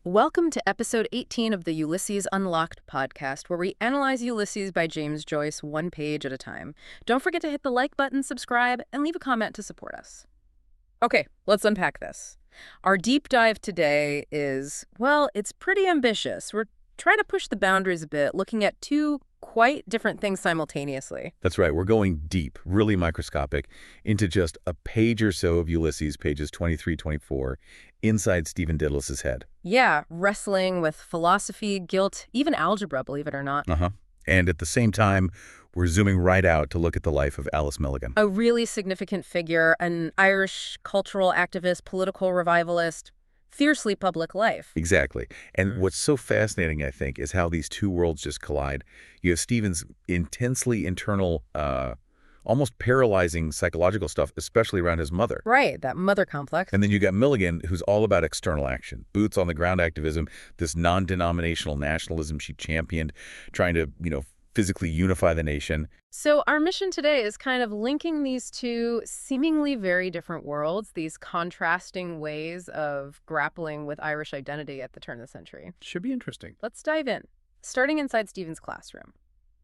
Welcome to episode 18 of the Ulysses Unlocked podcast, where we analyze Ulysses by James Joyce one page at a time. Don't forget to hit the like button, subscribe, and leave a comment to support us. Okay, let's unpack this. Our deep dive today is, well, it's pretty ambitious. We're trying to push the boundaries a bit, looking at two quite different things simultaneously. That's right. We're going deep, really microscopic, into just a page or so of Ulysses, pages 23, 24, inside Stephen Dedalus's head. Yeah, wrestling with philosophy, guilt, even algebra, believe it or not. And at the same time, we're zooming right out to look at the life of Alice Milligan. A really significant figure, an Irish cultural activist, political revivalist, fiercely public life. Exactly. And what's so fascinating, I think, is how these two worlds just collide. You have Stephen's intensely internal, almost paralyzing psychological stuff, especially around his mother. Right, that mother complex. And then you got Milligan, who's all about external action, boots on the ground activism, this non-denominational nationalism she championed, trying to, physically unify the nation. So our mission today is kind of linking these two seemingly very different worlds, these contrasting ways of grappling with Irish identity at the turn of the century. Should be interesting. Let's dive in. Starting inside Stephen's classroom,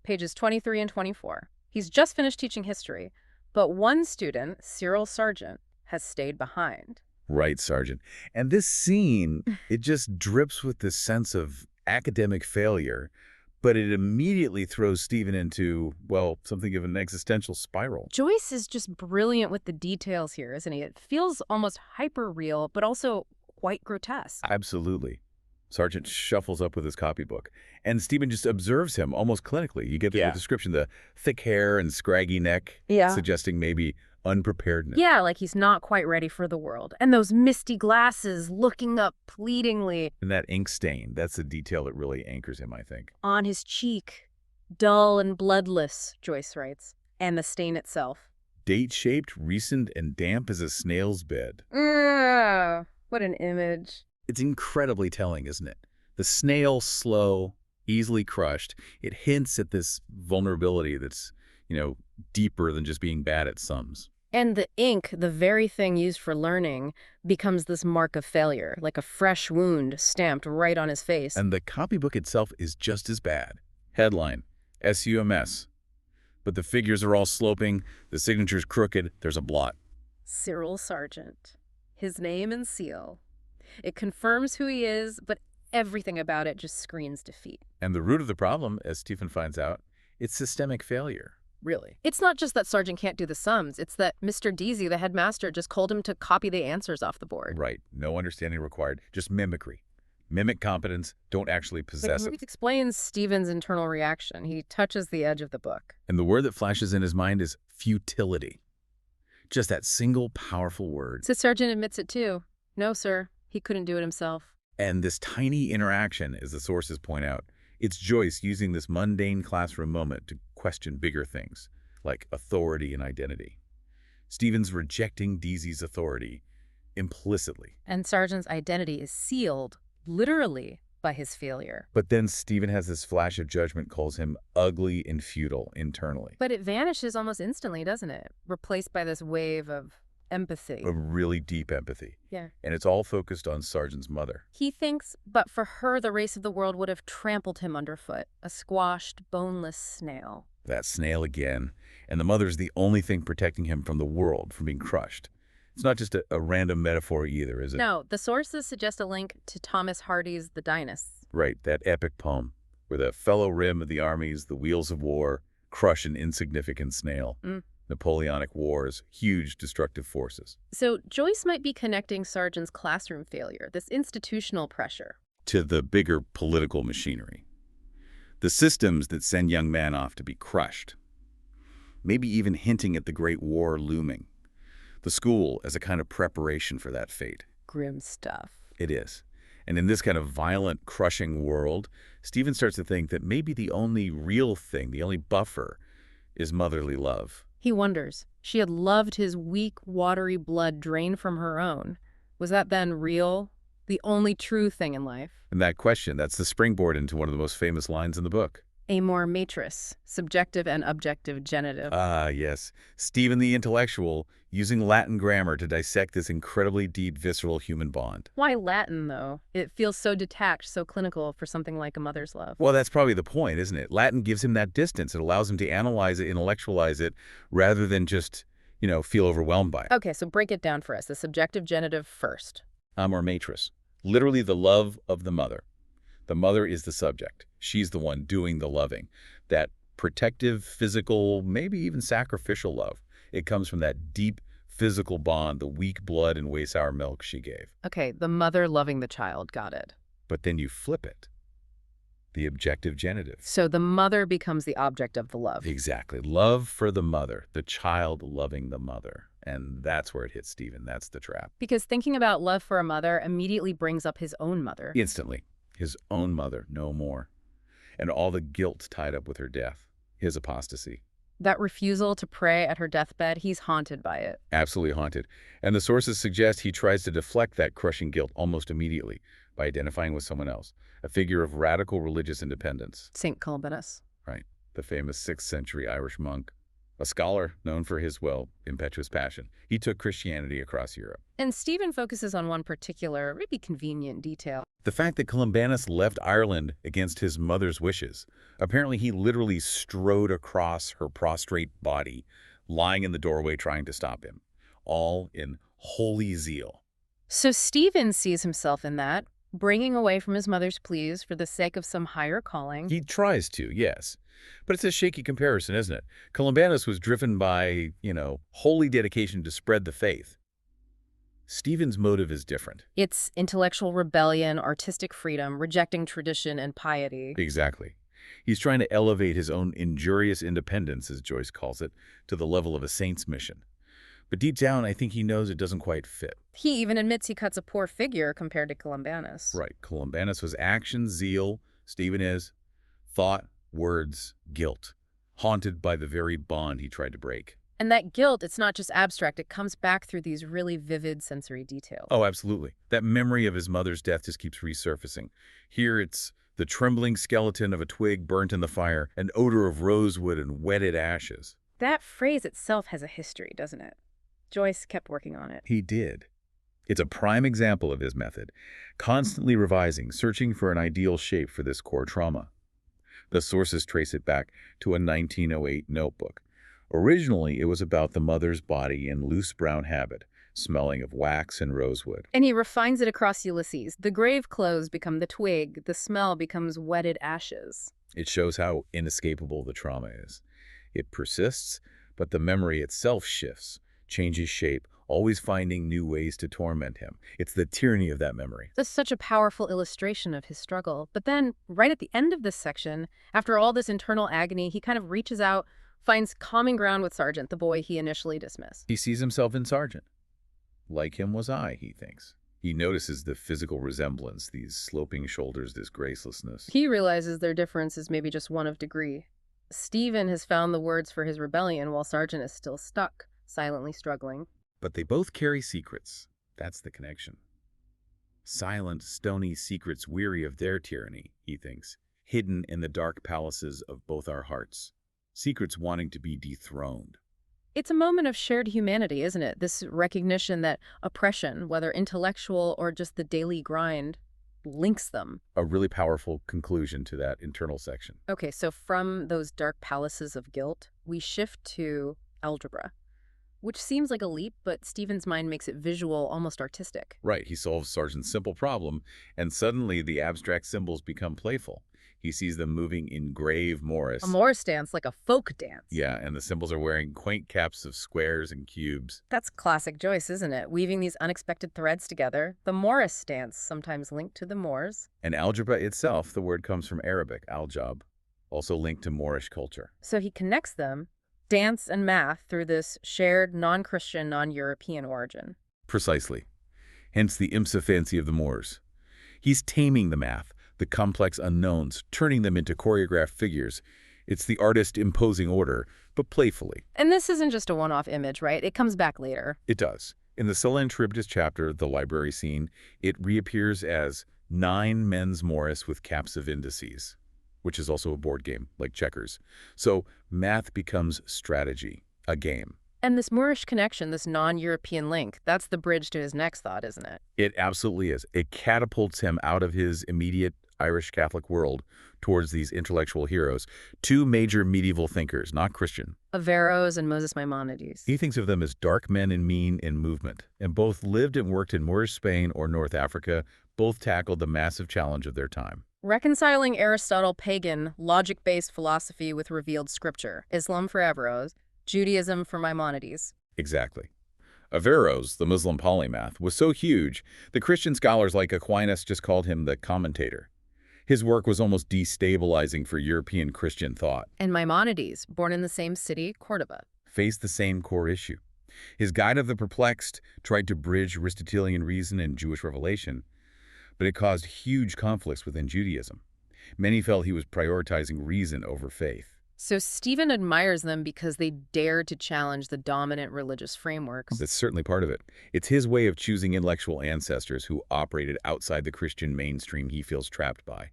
pages 23 and 24. He's just finished teaching history, but one student, Cyril Sargent, has stayed behind. Right, Sargent. And this scene, it just drips with this sense of academic failure, but it immediately throws Stephen into, well, something of an existential spiral. Joyce is just brilliant with the details here, isn't he? It feels almost hyper-real, but also quite grotesque. Absolutely. Sargent shuffles up with his copybook, and Stephen just observes him almost clinically. You get the description, the thick hair and scraggy neck, suggesting maybe unpreparedness. Yeah, like he's not quite ready for the world. And those misty glasses looking up pleadingly. And that ink stain, that's a detail that really anchors him, I think. On his cheek, dull and bloodless, Joyce writes, and the stain itself. Date-shaped, recent, and damp as a snail's bed. What an image. It's incredibly telling, isn't it? The snail, slow, easily crushed. It hints at this vulnerability that's, deeper than just being bad at sums. And the ink, the very thing used for learning, becomes this mark of failure, like a fresh wound stamped right on his face. And the copybook itself is just as bad. Headline, SUMS. But the figures are all sloping, the signature's crooked, there's a blot. Cyril Sargent. His name and seal. It confirms who he is, but everything about it just screams defeat. And the root of the problem, as Stephen finds out, it's systemic failure. Really? It's not just that Sargent can't do the sums. It's that Mr. Deasy, the headmaster, just called him to copy the answers off the board. Right. No understanding required. Just mimicry. Mimic competence. Don't actually possess it. It explains Stephen's internal reaction. He touches the edge of the book. And the word that flashes in his mind is futility. Just that single powerful word. So Sargent admits it too. No, sir. He couldn't do it himself. And this tiny interaction, as the sources point out, it's Joyce using this mundane classroom moment to question bigger things, like authority and identity. Stephen's rejecting Deasy's authority implicitly. And Sargent's identity is sealed, literally, by his failure. But then Stephen has this flash of judgment, calls him ugly and futile internally. But it vanishes almost instantly, doesn't it? Replaced by this wave of empathy. A really deep empathy. Yeah. And it's all focused on Sargent's mother. He thinks, but for her, the race of the world would have trampled him underfoot, a squashed, boneless snail. That snail again. And the mother's the only thing protecting him from the world, from being crushed. It's not just a random metaphor either, is it? No, the sources suggest a link to Thomas Hardy's The Dynasts. Right, that epic poem, where the fellow rim of the armies, the wheels of war, crush an insignificant snail. Napoleonic Wars, huge destructive forces. So Joyce might be connecting Sargent's classroom failure, this institutional pressure, to the bigger political machinery. The systems that send young men off to be crushed. Maybe even hinting at the Great War looming. The school as a kind of preparation for that fate. Grim stuff. It is. And in this kind of violent, crushing world, Stephen starts to think that maybe the only real thing, the only buffer, is motherly love. He wonders, she had loved his weak, watery blood drained from her own. Was that then real? The only true thing in life? And that question, that's the springboard into one of the most famous lines in the book. Amor Matris, subjective and objective genitive. Ah, yes. Stephen the intellectual using Latin grammar to dissect this incredibly deep, visceral human bond. Why Latin, though? It feels so detached, so clinical for something like A Mother's Love. Well, that's probably the point, isn't it? Latin gives him that distance. It allows him to analyze it, intellectualize it, rather than just, feel overwhelmed by it. Okay, so break it down for us. The subjective genitive first. Amor Matris, literally the love of the mother. The mother is the subject. She's the one doing the loving. That protective, physical, maybe even sacrificial love. It comes from that deep physical bond, the weak blood and way-sour milk she gave. Okay, the mother loving the child, got it. But then you flip it. The objective genitive. So the mother becomes the object of the love. Exactly. Love for the mother, the child loving the mother. And that's where it hits Stephen. That's the trap. Because thinking about love for a mother immediately brings up his own mother. Instantly. His own mother, no more. And all the guilt tied up with her death, his apostasy. That refusal to pray at her deathbed, he's haunted by it. Absolutely haunted. And the sources suggest he tries to deflect that crushing guilt almost immediately by identifying with someone else, a figure of radical religious independence. Saint Columbanus. Right. The famous 6th century Irish monk. A scholar known for his, impetuous passion. He took Christianity across Europe. And Stephen focuses on one particular, maybe convenient detail. The fact that Columbanus left Ireland against his mother's wishes. Apparently he literally strode across her prostrate body, lying in the doorway trying to stop him. All in holy zeal. So Stephen sees himself in that, bringing away from his mother's pleas for the sake of some higher calling. He tries to, yes. But it's a shaky comparison, isn't it? Columbanus was driven by, holy dedication to spread the faith. Stephen's motive is different. It's intellectual rebellion, artistic freedom, rejecting tradition and piety. Exactly. He's trying to elevate his own injurious independence, as Joyce calls it, to the level of a saint's mission. But deep down, I think he knows it doesn't quite fit. He even admits he cuts a poor figure compared to Columbanus. Right. Columbanus was action, zeal. Stephen is thought, words, guilt, haunted by the very bond he tried to break. And that guilt, it's not just abstract. It comes back through these really vivid sensory details. Oh, absolutely. That memory of his mother's death just keeps resurfacing. Here it's the trembling skeleton of a twig burnt in the fire, an odor of rosewood and wetted ashes. That phrase itself has a history, doesn't it? Joyce kept working on it. He did. It's a prime example of his method, constantly revising, searching for an ideal shape for this core trauma. The sources trace it back to a 1908 notebook. Originally, it was about the mother's body in loose brown habit, smelling of wax and rosewood. And he refines it across Ulysses. The grave clothes become the twig. The smell becomes wetted ashes. It shows how inescapable the trauma is. It persists, but the memory itself shifts, changes shape, always finding new ways to torment him. It's the tyranny of that memory. That's such a powerful illustration of his struggle. But then, right at the end of this section, after all this internal agony, he kind of reaches out, finds common ground with Sargent, the boy he initially dismissed. He sees himself in Sargent. Like him was I, he thinks. He notices the physical resemblance, these sloping shoulders, this gracelessness. He realizes their difference is maybe just one of degree. Stephen has found the words for his rebellion while Sargent is still stuck, silently struggling. But they both carry secrets. That's the connection. Silent, stony secrets weary of their tyranny, he thinks, hidden in the dark palaces of both our hearts. Secrets wanting to be dethroned. It's a moment of shared humanity, isn't it? This recognition that oppression, whether intellectual or just the daily grind, links them. A really powerful conclusion to that internal section. Okay, so from those dark palaces of guilt, we shift to algebra, which seems like a leap, but Stephen's mind makes it visual, almost artistic. Right, he solves Sargent's simple problem, and suddenly the abstract symbols become playful. He sees them moving in grave Morris. A Morris dance, like a folk dance. Yeah, and the symbols are wearing quaint caps of squares and cubes. That's classic Joyce, isn't it? Weaving these unexpected threads together. The Morris dance, sometimes linked to the Moors. And algebra itself, the word comes from Arabic, al-jabr, also linked to Moorish culture. So he connects them, dance and math, through this shared non-Christian, non-European origin. Precisely. Hence the IMSA fancy of the Moors. He's taming the math, the complex unknowns, turning them into choreographed figures. It's the artist imposing order, but playfully. And this isn't just a one-off image, right? It comes back later. It does. In the Scylla and Charybdis chapter, the library scene, it reappears as 9 men's Morris with caps of indices, which is also a board game, like checkers. So math becomes strategy, a game. And this Moorish connection, this non-European link, that's the bridge to his next thought, isn't it? It absolutely is. It catapults him out of his immediate Irish Catholic world towards these intellectual heroes, two major medieval thinkers, not Christian. Averroës and Moses Maimonides. He thinks of them as dark men and mean in movement, and both lived and worked in Moorish Spain or North Africa. Both tackled the massive challenge of their time. Reconciling Aristotle pagan, logic-based philosophy with revealed scripture. Islam for Averroës, Judaism for Maimonides. Exactly. Averroes, the Muslim polymath, was so huge, the Christian scholars like Aquinas just called him the commentator. His work was almost destabilizing for European Christian thought. And Maimonides, born in the same city, Cordoba. Faced the same core issue. His Guide of the Perplexed tried to bridge Aristotelian reason and Jewish revelation, but it caused huge conflicts within Judaism. Many felt he was prioritizing reason over faith. So Stephen admires them because they dared to challenge the dominant religious frameworks. That's certainly part of it. It's his way of choosing intellectual ancestors who operated outside the Christian mainstream he feels trapped by.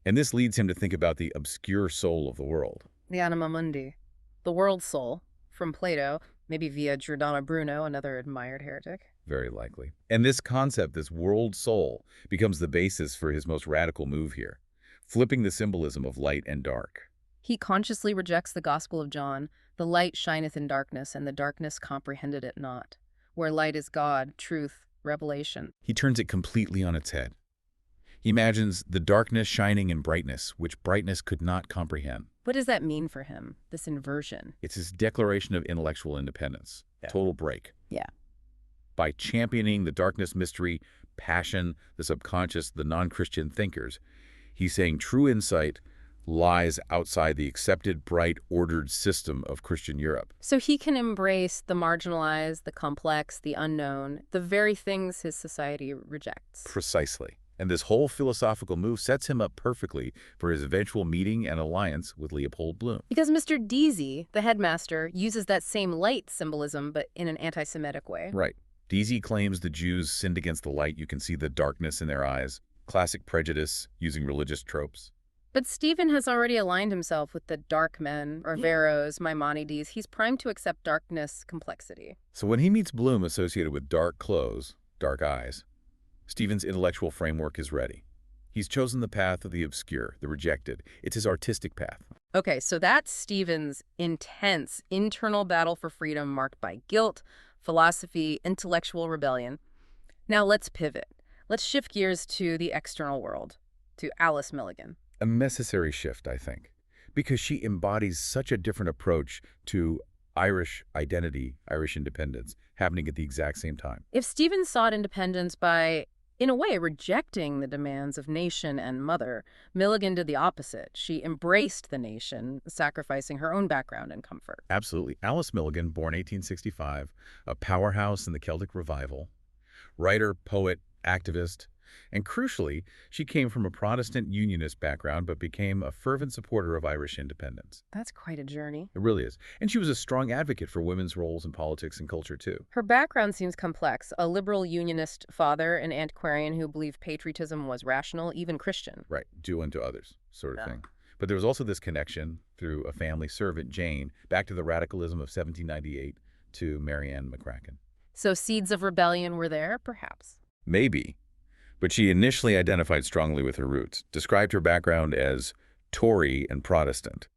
And this leads him to think about the obscure soul of the world. The Anima Mundi, the world soul, from Plato, maybe via Giordano Bruno, another admired heretic. Very likely. And this concept, this world soul, becomes the basis for his most radical move here, flipping the symbolism of light and dark. He consciously rejects the Gospel of John, the light shineth in darkness, and the darkness comprehended it not, where light is God, truth, revelation. He turns it completely on its head. He imagines the darkness shining in brightness, which brightness could not comprehend. What does that mean for him, this inversion? It's his declaration of intellectual independence, total break. Yeah. By championing the darkness mystery, passion, the subconscious, the non-Christian thinkers, he's saying true insight lies outside the accepted, bright, ordered system of Christian Europe. So he can embrace the marginalized, the complex, the unknown, the very things his society rejects. Precisely. And this whole philosophical move sets him up perfectly for his eventual meeting and alliance with Leopold Bloom. Because Mr. Deasy, the headmaster, uses that same light symbolism, but in an anti-Semitic way. Right. Deasy claims the Jews sinned against the light. You can see the darkness in their eyes. Classic prejudice, using religious tropes. But Stephen has already aligned himself with the dark men, or Averroës, Maimonides. He's primed to accept darkness, complexity. So when he meets Bloom associated with dark clothes, dark eyes, Stephen's intellectual framework is ready. He's chosen the path of the obscure, the rejected. It's his artistic path. Okay, so that's Stephen's intense internal battle for freedom marked by guilt, philosophy, intellectual rebellion. Now let's pivot. Let's shift gears to the external world, to Alice Milligan. A necessary shift, I think, because she embodies such a different approach to Irish identity, Irish independence, happening at the exact same time. If Stephen sought independence by, in a way, rejecting the demands of nation and mother, Milligan did the opposite. She embraced the nation, sacrificing her own background and comfort. Absolutely. Alice Milligan, born 1865, a powerhouse in the Celtic Revival, writer, poet, activist, and crucially, she came from a Protestant Unionist background but became a fervent supporter of Irish independence. That's quite a journey. It really is. And she was a strong advocate for women's roles in politics and culture, too. Her background seems complex. A liberal Unionist father, an antiquarian who believed patriotism was rational, even Christian. Right. Do unto others, sort of thing. But there was also this connection through a family servant, Jane, back to the radicalism of 1798 to Marianne McCracken. So seeds of rebellion were there, perhaps? Maybe. But she initially identified strongly with her roots, described her background as Tory and Protestant.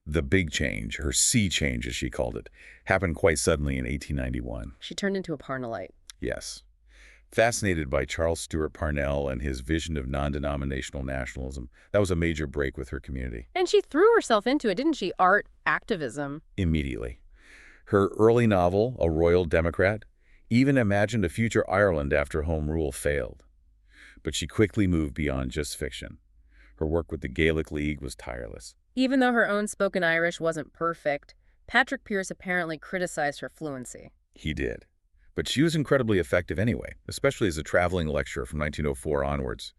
The big change, her sea change as she called it, happened quite suddenly in 1891. She turned into a Parnellite. Yes. Fascinated by Charles Stewart Parnell and his vision of non-denominational nationalism, that was a major break with her community. And she threw herself into it, didn't she? Art, activism. Immediately. Her early novel, A Royal Democrat, even imagined a future Ireland after Home Rule failed. But she quickly moved beyond just fiction. Her work with the Gaelic League was tireless. Even though her own spoken Irish wasn't perfect, Patrick Pearse apparently criticized her fluency. He did. But she was incredibly effective anyway, especially as a traveling lecturer from 1904 onwards.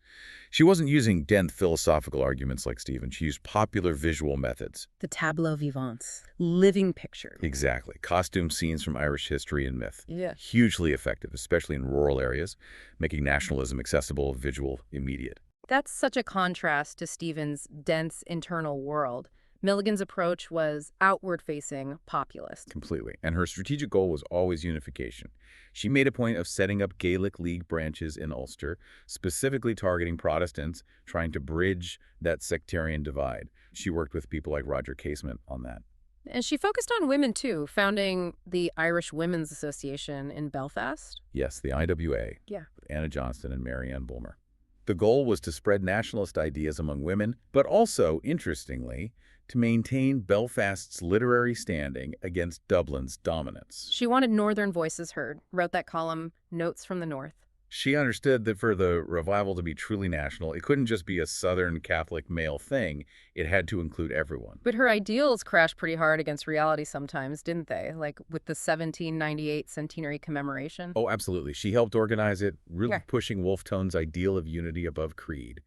She wasn't using dense philosophical arguments like Stephen. She used popular visual methods. The tableau vivants, living pictures. Exactly. Costume scenes from Irish history and myth. Yeah. Hugely effective, especially in rural areas, making nationalism accessible, visual, immediate. That's such a contrast to Stephen's dense internal world. Milligan's approach was outward-facing, populist. Completely. And her strategic goal was always unification. She made a point of setting up Gaelic League branches in Ulster, specifically targeting Protestants, trying to bridge that sectarian divide. She worked with people like Roger Casement on that. And she focused on women, too, founding the Irish Women's Association in Belfast. Yes, the IWA. Yeah. With Anna Johnston and Marianne Bulmer. The goal was to spread nationalist ideas among women, but also, interestingly, to maintain Belfast's literary standing against Dublin's dominance. She wanted northern voices heard, wrote that column, Notes from the North. She understood that for the revival to be truly national, it couldn't just be a Southern Catholic male thing. It had to include everyone. But her ideals crashed pretty hard against reality sometimes, didn't they? Like with the 1798 centenary commemoration. Oh, absolutely. She helped organize it, really Yeah. pushing Wolfe Tone's ideal of unity above creed.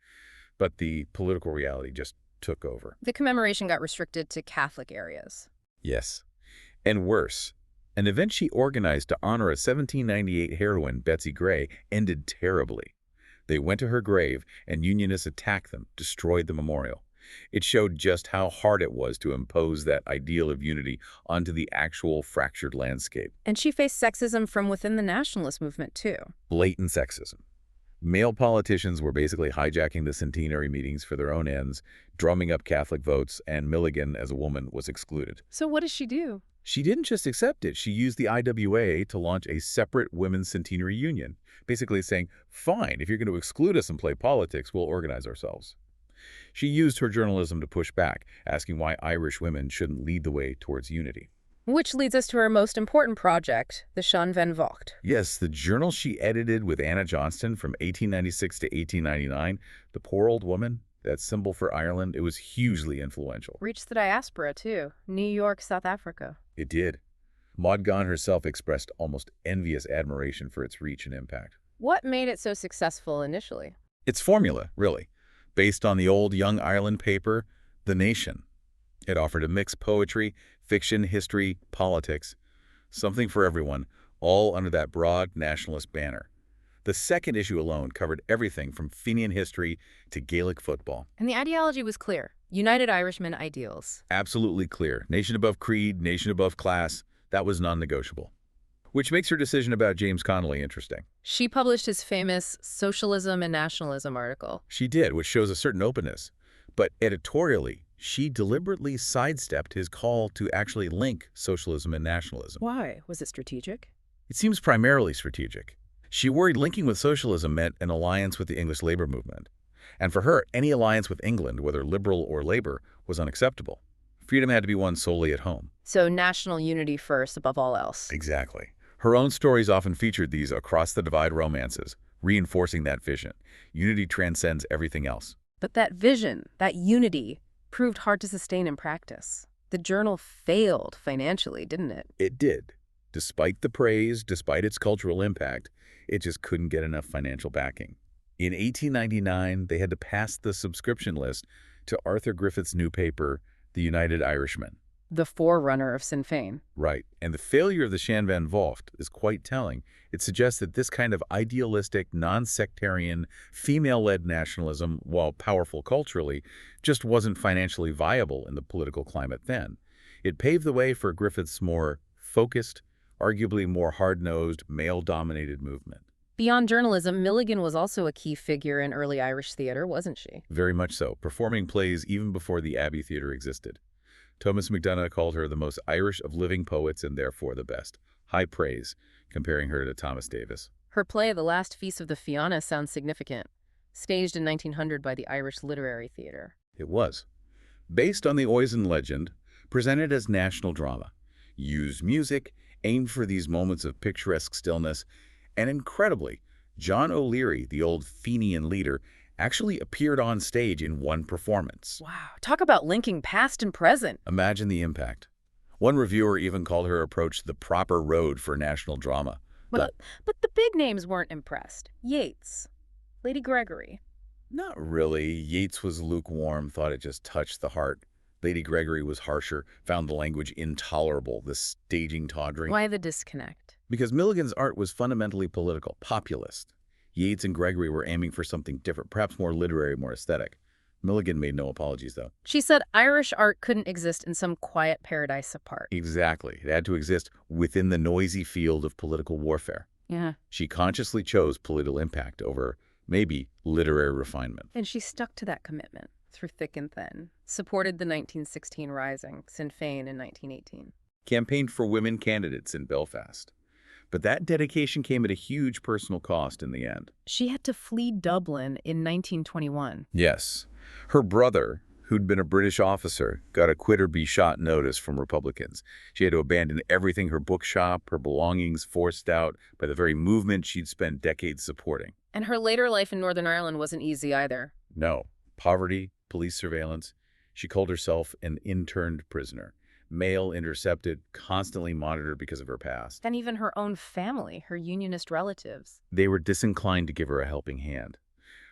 But the political reality just took over. The commemoration got restricted to Catholic areas. Yes. And worse, an event she organized to honor a 1798 heroine, Betsy Gray, ended terribly. They went to her grave, and Unionists attacked them, destroyed the memorial. It showed just how hard it was to impose that ideal of unity onto the actual fractured landscape. And she faced sexism from within the nationalist movement, too. Blatant sexism. Male politicians were basically hijacking the centenary meetings for their own ends, drumming up Catholic votes, and Milligan, as a woman, was excluded. So what does she do? She didn't just accept it. She used the IWA to launch a separate women's centenary union, basically saying, fine, if you're going to exclude us and play politics, we'll organize ourselves. She used her journalism to push back, asking why Irish women shouldn't lead the way towards unity. Which leads us to her most important project, the Shan Van Vocht. Yes, the journal she edited with Anna Johnston from 1896 to 1899, the poor old woman, that symbol for Ireland, it was hugely influential. Reached the diaspora, too. New York, South Africa. It did. Maud Gonne herself expressed almost envious admiration for its reach and impact. What made it so successful initially? Its formula, really, based on the old Young Ireland paper, The Nation. It offered a mixed poetry, fiction, history, politics, something for everyone, all under that broad nationalist banner. The second issue alone covered everything from Fenian history to Gaelic football. And the ideology was clear. United Irishmen ideals. Absolutely clear. Nation above creed, nation above class. That was non-negotiable. Which makes her decision about James Connolly interesting. She published his famous Socialism and Nationalism article. She did, which shows a certain openness. But editorially, she deliberately sidestepped his call to actually link socialism and nationalism. Why? Was it strategic? It seems primarily strategic. She worried linking with socialism meant an alliance with the English labor movement. And for her, any alliance with England, whether liberal or labor, was unacceptable. Freedom had to be won solely at home. So national unity first, above all else. Exactly. Her own stories often featured these across-the-divide romances, reinforcing that vision. Unity transcends everything else. But that vision, that unity, proved hard to sustain in practice. The journal failed financially, didn't it? It did. Despite the praise, despite its cultural impact, it just couldn't get enough financial backing. In 1899, they had to pass the subscription list to Arthur Griffith's new paper, The United Irishmen. The forerunner of Sinn Féin. Right. And the failure of the Shan Van Vocht is quite telling. It suggests that this kind of idealistic, non-sectarian, female-led nationalism, while powerful culturally, just wasn't financially viable in the political climate then. It paved the way for Griffith's more focused, arguably more hard-nosed, male-dominated movement. Beyond journalism, Milligan was also a key figure in early Irish theater, wasn't she? Very much so, performing plays even before the Abbey Theatre existed. Thomas MacDonagh called her the most Irish of living poets and therefore the best. High praise, comparing her to Thomas Davis. Her play, The Last Feast of the Fianna, sounds significant. Staged in 1900 by the Irish Literary Theatre. It was. Based on the Oisin legend, presented as national drama. Used music, aimed for these moments of picturesque stillness, and incredibly, John O'Leary, the old Fenian leader, actually appeared on stage in one performance. Wow, talk about linking past and present. Imagine the impact. One reviewer even called her approach the proper road for national drama. But the big names weren't impressed. Yeats, Lady Gregory. Not really. Yeats was lukewarm, thought it just touched the heart. Lady Gregory was harsher, found the language intolerable, the staging tawdry. Why the disconnect? Because Milligan's art was fundamentally political, populist. Yeats and Gregory were aiming for something different, perhaps more literary, more aesthetic. Milligan made no apologies, though. She said Irish art couldn't exist in some quiet paradise apart. Exactly. It had to exist within the noisy field of political warfare. Yeah. She consciously chose political impact over, maybe, literary refinement. And she stuck to that commitment through thick and thin, supported the 1916 Rising, Sinn Féin in 1918. Campaigned for women candidates in Belfast. But that dedication came at a huge personal cost in the end. She had to flee Dublin in 1921. Yes. Her brother, who'd been a British officer, got a quit or be shot notice from Republicans. She had to abandon everything, her bookshop, her belongings, forced out by the very movement she'd spent decades supporting. And her later life in Northern Ireland wasn't easy either. No. Poverty, police surveillance. She called herself an interned prisoner. Mail intercepted, constantly monitored because of her past. And even her own family, her unionist relatives. They were disinclined to give her a helping hand.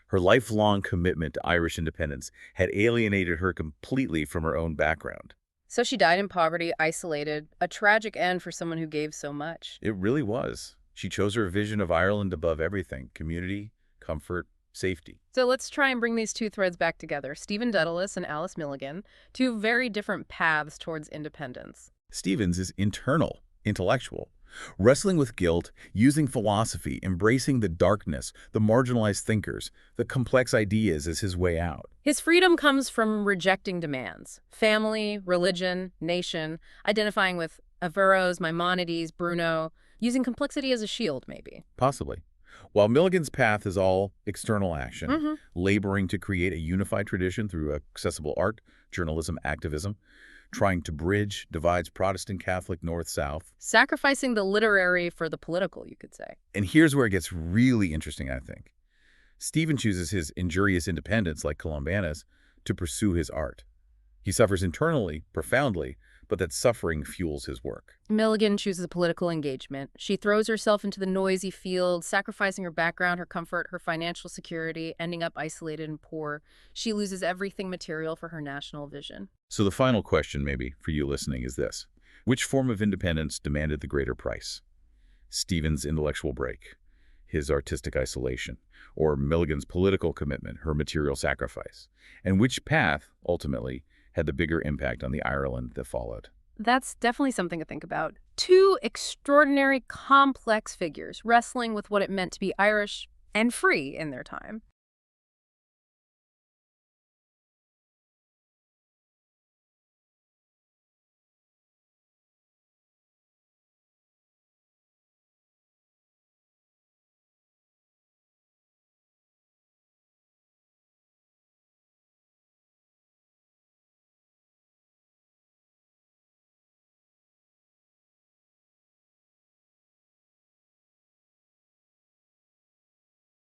Her lifelong commitment to Irish independence had alienated her completely from her own background. So she died in poverty, isolated, a tragic end for someone who gave so much. It really was. She chose her vision of Ireland above everything: community, comfort, safety. So let's try and bring these two threads back together. Stephen Dedalus and Alice Milligan, two very different paths towards independence. Stephen's is internal, intellectual, wrestling with guilt, using philosophy, embracing the darkness, the marginalized thinkers, the complex ideas as his way out. His freedom comes from rejecting demands. Family, religion, nation, identifying with Averroës, Maimonides, Bruno, using complexity as a shield, maybe. Possibly. While Milligan's path is all external action, laboring to create a unified tradition through accessible art, journalism, activism, trying to bridge divides Protestant, Catholic, North-South. Sacrificing the literary for the political, you could say. And here's where it gets really interesting, I think. Stephen chooses his injurious independence, like Columbanus, to pursue his art. He suffers internally, profoundly, but that suffering fuels his work. Milligan chooses political engagement. She throws herself into the noisy field, sacrificing her background, her comfort, her financial security, ending up isolated and poor. She loses everything material for her national vision. So the final question, maybe, for you listening is this. Which form of independence demanded the greater price? Stephen's intellectual break, his artistic isolation, or Milligan's political commitment, her material sacrifice? And which path, ultimately, had the bigger impact on the Ireland that followed? That's definitely something to think about. Two extraordinary, complex figures wrestling with what it meant to be Irish and free in their time.